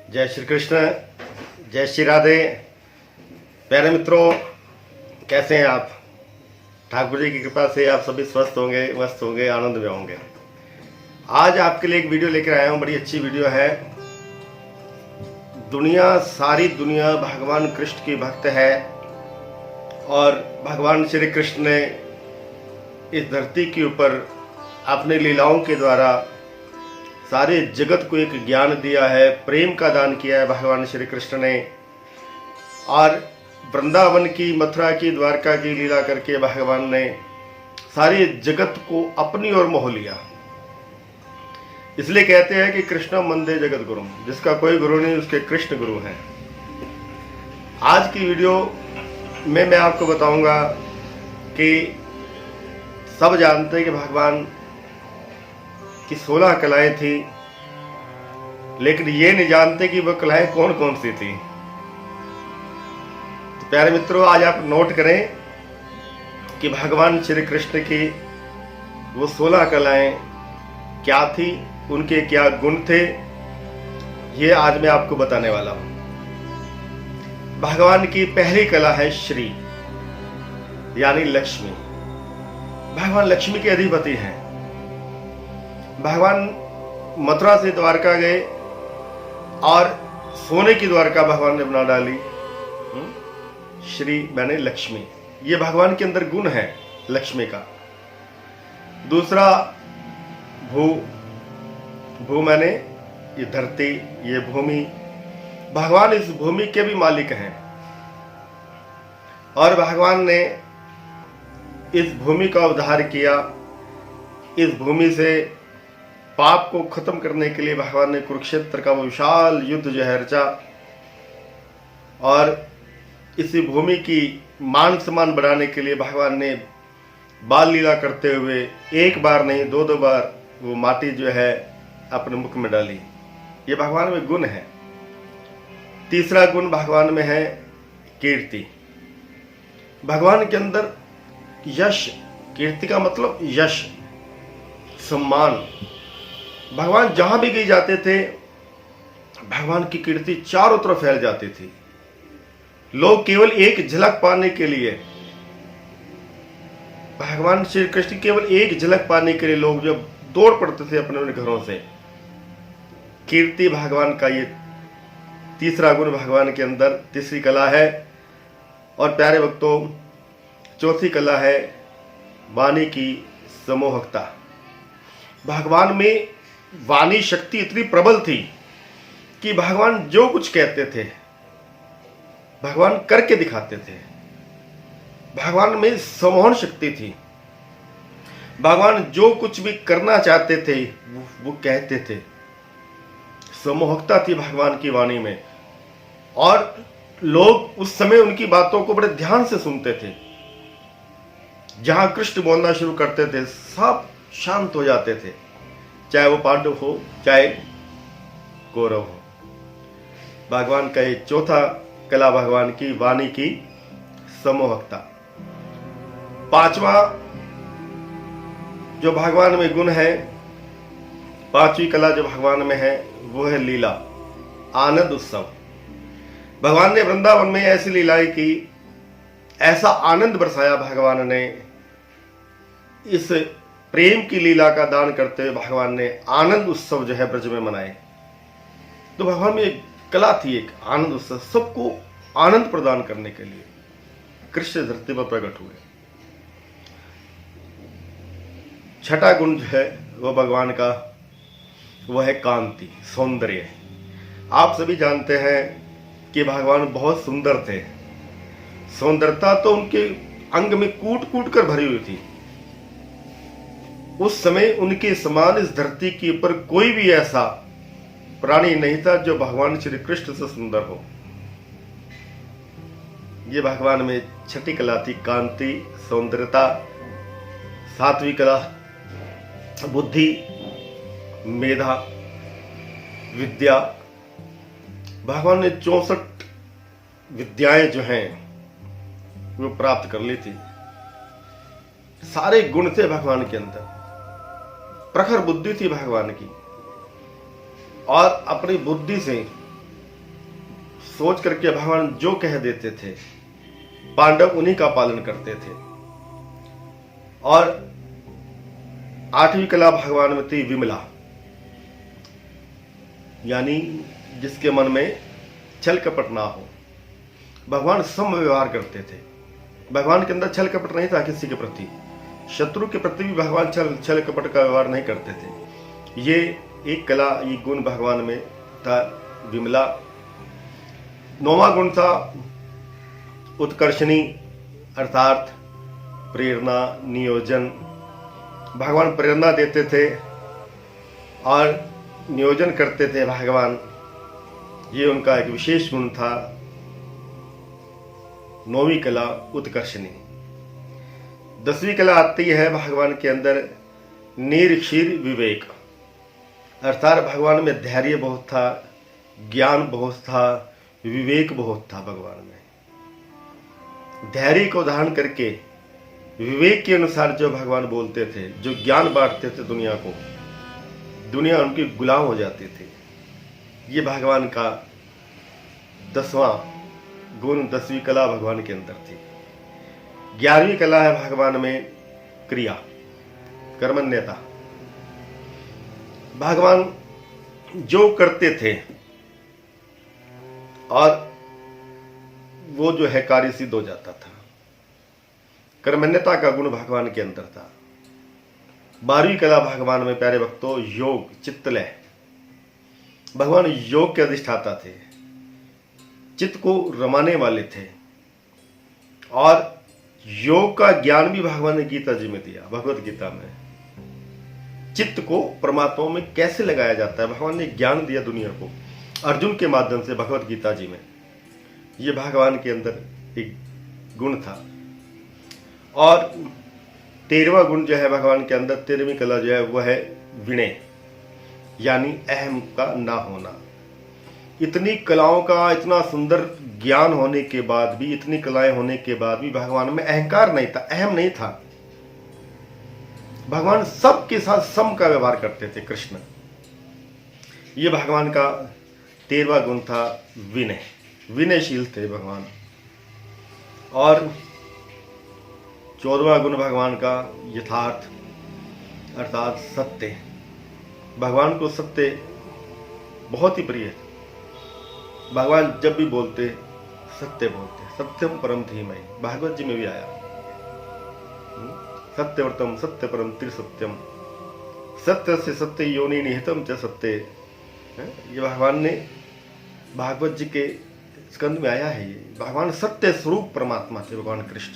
जय श्री कृष्ण, जय श्री राधे। प्यारे मित्रों, कैसे हैं आप? ठाकुर जी की कृपा से आप सभी स्वस्थ होंगे, मस्त होंगे, आनंद में होंगे। आज आपके लिए एक वीडियो लेकर आया हूं, बड़ी अच्छी वीडियो है। सारी दुनिया भगवान कृष्ण की भक्त है और भगवान श्री कृष्ण ने इस धरती के ऊपर अपनी लीलाओं के द्वारा सारे जगत को एक ज्ञान दिया है, प्रेम का दान किया है भगवान श्री कृष्ण ने। और वृंदावन की, मथुरा की, द्वारका की लीला करके भगवान ने सारे जगत को अपनी ओर मोह लिया। इसलिए कहते हैं कि कृष्ण वंदे जगत गुरु, जिसका कोई गुरु नहीं उसके कृष्ण गुरु हैं। आज की वीडियो में मैं आपको बताऊंगा कि सब जानते हैं कि भगवान की 16 कलाएं थी, लेकिन ये नहीं जानते कि वो कलाएं कौन कौन सी थी। तो प्यारे मित्रों, आज आप नोट करें कि भगवान श्री कृष्ण की वो 16 कलाएं क्या थी, उनके क्या गुण थे, ये आज मैं आपको बताने वाला हूं। भगवान की पहली कला है श्री, यानी लक्ष्मी। भगवान लक्ष्मी के अधिपति हैं। भगवान मथुरा से द्वारका गए और सोने की द्वारका भगवान ने बना डाली। श्री माने लक्ष्मी, ये भगवान के अंदर गुण है लक्ष्मी का। दूसरा भू, भू माने ये धरती, ये भूमि। भगवान इस भूमि के भी मालिक हैं और भगवान ने इस भूमि का उद्धार किया। इस भूमि से पाप को खत्म करने के लिए भगवान ने कुरुक्षेत्र का वो विशाल युद्ध जो है रचा और इसी भूमि की मान सम्मान बढ़ाने के लिए भगवान ने बाल लीला करते हुए एक बार नहीं, दो बार वो माटी जो है अपने मुख में डाली। ये भगवान में गुण है। तीसरा गुण भगवान में है कीर्ति। भगवान के अंदर यश, कीर्ति का मतलब यश, सम्मान। भगवान जहां भी गए जाते थे, भगवान की कीर्ति चारों तरफ फैल जाती थी। लोग केवल एक झलक पाने के लिए, भगवान श्री कृष्ण केवल एक झलक पाने के लिए लोग जब दौड़ पड़ते थे अपने अपने घरों से। कीर्ति भगवान का ये तीसरा गुण भगवान के अंदर, तीसरी कला है। और प्यारे भक्तों, चौथी कला है वाणी की समोहकता। भगवान में वाणी शक्ति इतनी प्रबल थी कि भगवान जो कुछ कहते थे भगवान करके दिखाते थे। भगवान में सम्मोहन शक्ति थी। भगवान जो कुछ भी करना चाहते थे वो कहते थे। सम्मोहकता थी भगवान की वाणी में और लोग उस समय उनकी बातों को बड़े ध्यान से सुनते थे। जहां कृष्ण बोलना शुरू करते थे सब शांत हो जाते थे, चाहे वो पांडव हो चाहे कौरव हो। भगवान का ये चौथा कला भगवान की वाणी की सम्मोहकता। पांचवा जो भगवान में गुण है, पांचवी कला जो भगवान में है वो है लीला, आनंद उत्सव। भगवान ने वृंदावन में ऐसी लीलाएं की, ऐसा आनंद बरसाया भगवान ने। इस प्रेम की लीला का दान करते हुए भगवान ने आनंद उत्सव जो है ब्रज में मनाए। तो भगवान में एक कला थी, एक आनंद उत्सव, सबको आनंद प्रदान करने के लिए कृष्ण धरती पर प्रकट हुए। छठा गुण जो है वो भगवान का वो है कांति, सौंदर्य। आप सभी जानते हैं कि भगवान बहुत सुंदर थे। सौंदर्यता तो उनके अंग में कूट कूट कर भरी हुई थी। उस समय उनके समान इस धरती के ऊपर कोई भी ऐसा प्राणी नहीं था जो भगवान श्री कृष्ण से सुंदर हो। ये भगवान में छठी कला थी, कांति, सौंदर्यता। सातवीं कला बुद्धि, मेधा, विद्या। भगवान ने 64 विद्याएं जो हैं वो प्राप्त कर ली थी। सारे गुण थे भगवान के अंदर। प्रखर बुद्धि थी भगवान की। और अपनी बुद्धि से सोच करके भगवान जो कह देते थे पांडव उन्हीं का पालन करते थे। और 8वीं कला भगवान में थी विमला, यानी जिसके मन में छल कपट ना हो। भगवान सम व्यवहार करते थे। भगवान के अंदर छल कपट नहीं था किसी के प्रति, शत्रु के प्रति भी भगवान छल कपट का व्यवहार नहीं करते थे। ये एक कला, ये गुण भगवान में था, विमला। 9वां गुण था उत्कर्षणी, अर्थात प्रेरणा, नियोजन। भगवान प्रेरणा देते थे और नियोजन करते थे भगवान, ये उनका एक विशेष गुण था। 9वीं कला उत्कर्षणी। 10वीं कला आती है भगवान के अंदर निरीक्षीर विवेक, अर्थात भगवान में धैर्य बहुत था, ज्ञान बहुत था, विवेक बहुत था। भगवान में धैर्य को धारण करके विवेक के अनुसार जो भगवान बोलते थे, जो ज्ञान बांटते थे दुनिया को, दुनिया उनकी गुलाम हो जाती थी। ये भगवान का 10वां गुण, 10वीं कला भगवान के अंदर थी। 11वीं कला है भगवान में क्रिया, कर्मण्यता। भगवान जो करते थे और वो जो है कार्य सिद्ध हो जाता था। कर्मण्यता का गुण भगवान के अंदर था। 12वीं कला भगवान में प्यारे भक्तों योग, चित्तलय। भगवान योग के अधिष्ठाता थे, चित्त को रमाने वाले थे। और योग का ज्ञान भी भगवान ने गीता जी में दिया, भगवत गीता में। चित्त को परमात्मा में कैसे लगाया जाता है, भगवान ने ज्ञान दिया दुनिया को अर्जुन के माध्यम से भगवत गीता जी में। ये भगवान के अंदर एक गुण था। और 13वां गुण जो है भगवान के अंदर, 13वीं कला जो है वो है विनय, यानी अहम का ना होना। इतनी कलाओं का, इतना सुंदर ज्ञान होने के बाद भी, इतनी कलाएं होने के बाद भी भगवान में अहंकार नहीं था, अहम नहीं था। भगवान सबके साथ सम का व्यवहार करते थे। कृष्ण, ये भगवान का 13वां गुण था विनय, विनयशील थे भगवान। और 14वां गुण भगवान का यथार्थ, अर्थात सत्य। भगवान को सत्य बहुत ही प्रिय है। भगवान जब भी बोलते सत्य बोलते, सत्यम परम धीमहि, भागवत जी में भी आया, सत्यव्रतम सत्य परम त्रिसत्यम, सत्य से सत्य योनि निहितम च सत्य। ये भगवान ने भागवत जी के स्कंद में आया है। ये भगवान सत्य स्वरूप परमात्मा थे भगवान कृष्ण।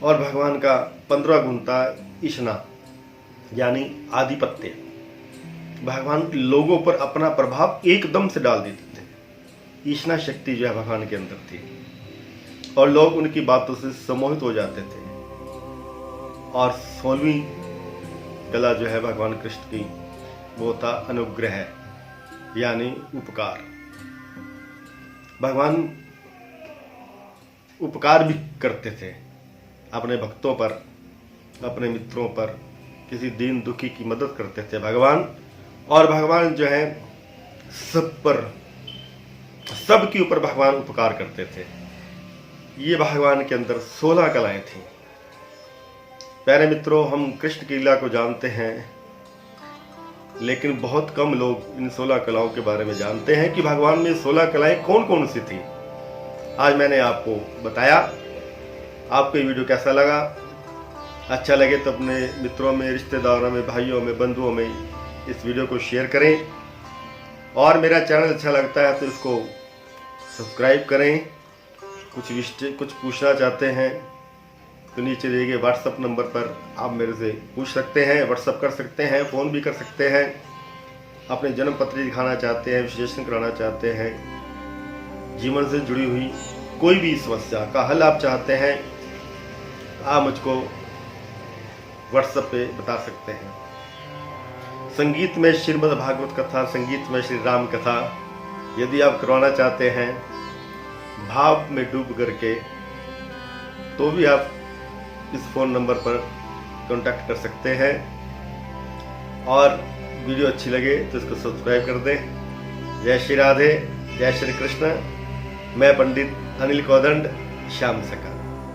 और भगवान का 15वां गुण था ईशना, यानी आधिपत्य। भगवान लोगों पर अपना प्रभाव एकदम से डाल देते थे। ईशना शक्ति जो है भगवान के अंदर थी और लोग उनकी बातों से सम्मोहित हो जाते थे। और 16वीं कला जो है भगवान कृष्ण की, वो था अनुग्रह, यानी उपकार। भगवान उपकार भी करते थे अपने भक्तों पर, अपने मित्रों पर, किसी दीन दुखी की मदद करते थे भगवान। और भगवान जो है सब पर, सबके ऊपर भगवान उपकार करते थे। ये भगवान के अंदर 16 कलाएं थी। प्यारे मित्रों, हम कृष्ण की लीला को जानते हैं, लेकिन बहुत कम लोग इन 16 कलाओं के बारे में जानते हैं कि भगवान में 16 कलाएं कौन कौन सी थी। आज मैंने आपको बताया। आपको ये वीडियो कैसा लगा? अच्छा लगे तो अपने मित्रों में, रिश्तेदारों में, भाइयों में, बंधुओं में इस वीडियो को शेयर करें। और मेरा चैनल अच्छा लगता है तो इसको सब्सक्राइब करें। कुछ पूछना चाहते हैं तो नीचे दिए गए व्हाट्सएप नंबर पर आप मेरे से पूछ सकते हैं, व्हाट्सएप कर सकते हैं, फ़ोन भी कर सकते हैं। अपने जन्म पत्री दिखाना चाहते हैं, विश्लेषण कराना चाहते हैं, जीवन से जुड़ी हुई कोई भी समस्या का हल आप चाहते हैं, आप मुझको व्हाट्सएप पे बता सकते हैं। संगीत में श्रीमद् भागवत कथा, संगीत में श्री राम कथा यदि आप करवाना चाहते हैं भाव में डूब करके, तो भी आप इस फ़ोन नंबर पर कांटेक्ट कर सकते हैं। और वीडियो अच्छी लगे तो इसको सब्सक्राइब कर दें। जय श्री राधे, जय श्री कृष्ण। मैं पंडित अनिल कोदंड, श्याम सका।